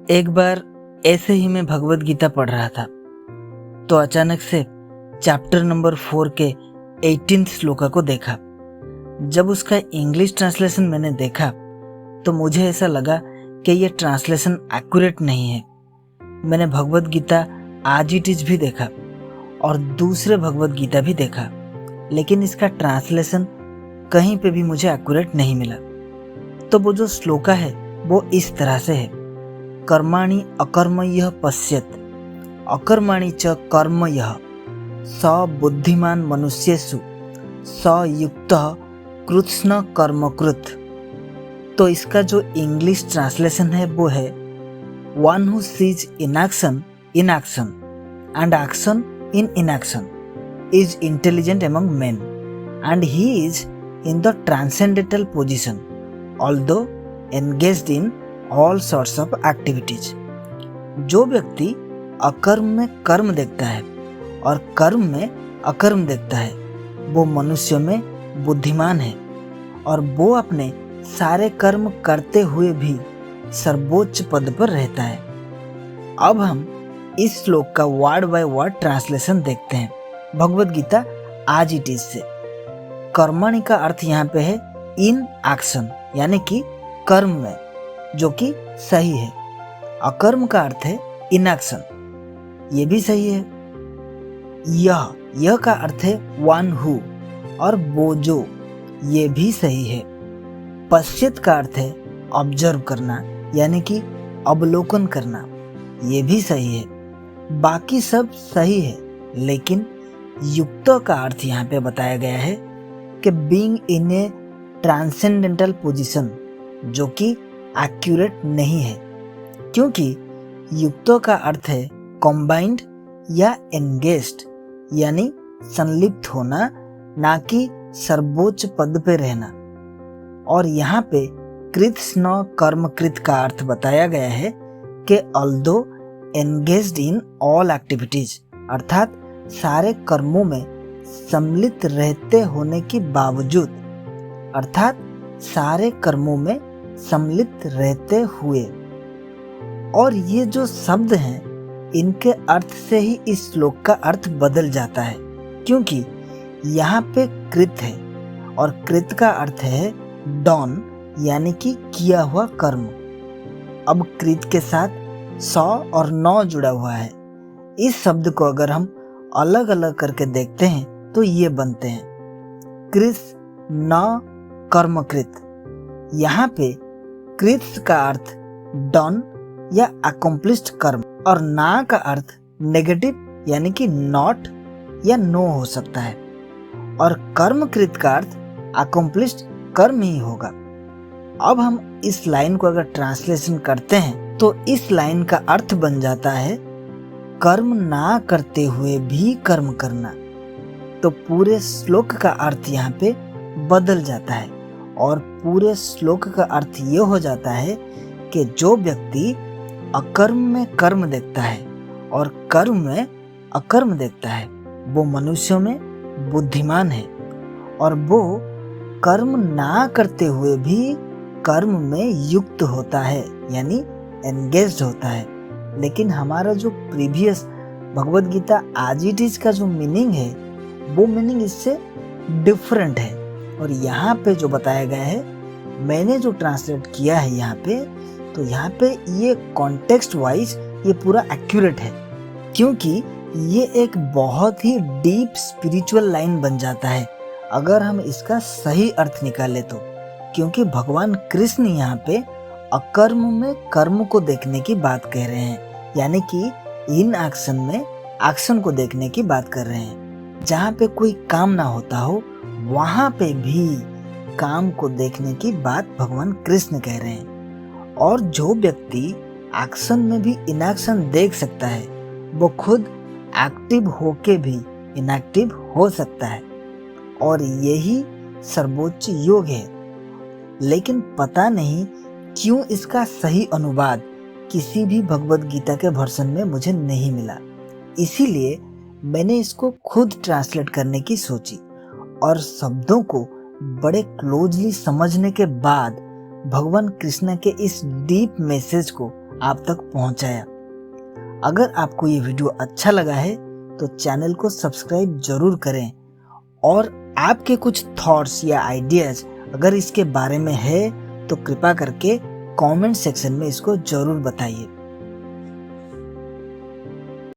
एक बार ऐसे ही मैं भगवत गीता पढ़ रहा था तो अचानक से चैप्टर नंबर 4 के 18 श्लोका को देखा। जब उसका इंग्लिश ट्रांसलेशन मैंने देखा तो मुझे ऐसा लगा कि यह ट्रांसलेशन एक्यूरेट नहीं है। मैंने भगवत गीता आज इट इज भी देखा और दूसरे भगवत गीता भी देखा, लेकिन इसका ट्रांसलेशन कहीं पे भी मुझे एक्यूरेट नहीं मिला। तो वो जो श्लोका है वो इस तरह से है, कर्माणि अकर्मयः पश्येत् अकर्माणि च कर्मयः स बुद्धिमान मनुष्येषु स युक्तः कृत्स्न कर्मकृत। तो इसका जो इंग्लिश ट्रांसलेशन है वो है, one who seize inaction and action in inaction is intelligent among men, and he is in the transcendental position, although engaged in all sorts of activities. जो व्यक्ति अकर्म में कर्म देखता है और कर्म में अकर्म देखता है वो मनुष्य में बुद्धिमान है और वो अपने सारे कर्म करते हुए भी सर्वोच्च पद पर रहता है। अब हम इस श्लोक का वर्ड बाय वर्ड ट्रांसलेशन देखते हैं भगवत गीता आज इट इज से। कर्मणि का अर्थ यहाँ पे है इन एक्शन, यानी कि कर्म में, जो कि सही है। अकर्म का अर्थ है इन एक्शन, ये भी सही है। यह का अर्थ है वन हु और वो जो, ये भी सही है। पश्चित का अर्थ है ऑब्जर्व करना, यानी कि अवलोकन करना, ये भी सही है। बाकी सब सही है, लेकिन युक्त का अर्थ यहाँ पे बताया गया है कि being in A transcendental position, जो कि एक्यूरेट नहीं है, क्योंकि युक्त का अर्थ है कॉम्बाइंड या एंगेज्ड, यानी संलिप्त होना, ना कि सर्वोच्च पद पे रहना। और यहाँ पे कृत्स्न कर्मकृत का अर्थ बताया गया है कि although engaged in all activities, अर्थात सारे कर्मों में सम्मिलित रहते होने के बावजूद, अर्थात सारे कर्मों में सम्मिलित रहते हुए। और ये जो शब्द हैं इनके अर्थ से ही इस श्लोक का अर्थ बदल जाता है, क्योंकि यहाँ पे कृत है और कृत का अर्थ है डॉन, यानी कि किया हुआ कर्म। अब कृत के साथ 100 और 9 जुड़ा हुआ है। इस शब्द को अगर हम अलग अलग करके देखते हैं तो ये बनते हैं कृत न कर्मकृत। यहाँ पे कृत का अर्थ डन या अकम्प्लिश्ड कर्म और ना का अर्थ नेगेटिव, यानी कि नॉट या नो हो सकता है, और कर्मकृत का अर्थ अकम्प्लिश्ड कर्म ही होगा। अब हम इस लाइन को अगर ट्रांसलेशन करते हैं तो इस लाइन का अर्थ बन जाता है कर्म ना करते हुए भी कर्म करना। तो पूरे श्लोक का अर्थ यहाँ पे बदल जाता है और पूरे श्लोक का अर्थ ये हो जाता है कि जो व्यक्ति अकर्म में कर्म देखता है और कर्म में अकर्म देखता है वो मनुष्यों में बुद्धिमान है और वो कर्म ना करते हुए भी कर्म में युक्त होता है, यानी एंगेज्ड होता है। लेकिन हमारा जो प्रीवियस भगवत गीता आज इट इज का जो मीनिंग है वो मीनिंग इससे डिफरेंट है। और यहाँ पे जो बताया गया है, मैंने जो ट्रांसलेट किया है यहाँ पे, तो यहाँ पे ये कॉन्टेक्स्ट वाइज ये पूरा एक्यूरेट है, क्योंकि ये एक बहुत ही डीप स्पिरिचुअल लाइन बन जाता है अगर हम इसका सही अर्थ निकाले तो। क्योंकि भगवान कृष्ण यहाँ पे अकर्म में कर्म को देखने की बात कह रहे हैं, यानी कि इन एक्शन में एक्शन को देखने की बात कर रहे हैं। जहाँ पे कोई काम ना होता हो वहाँ पे भी काम को देखने की बात भगवान कृष्ण कह रहे हैं। और जो व्यक्ति एक्शन में भी इनएक्शन देख सकता है वो खुद एक्टिव होके भी इनएक्टिव हो सकता है, और यही सर्वोच्च योग है। लेकिन पता नहीं क्यों इसका सही अनुवाद किसी भी भगवत गीता के वर्जन में मुझे नहीं मिला, इसीलिए मैंने इसको खुद ट्रांसलेट करने की सोची और शब्दों को बड़े क्लोजली समझने के बाद भगवान कृष्ण के इस डीप मैसेज को आप तक पहुंचाया। अगर आपको ये वीडियो अच्छा लगा है तो चैनल को सब्सक्राइब जरूर करें, और आपके कुछ थॉट्स या आइडियाज अगर इसके बारे में है तो कृपा करके कमेंट सेक्शन में इसको जरूर बताइए।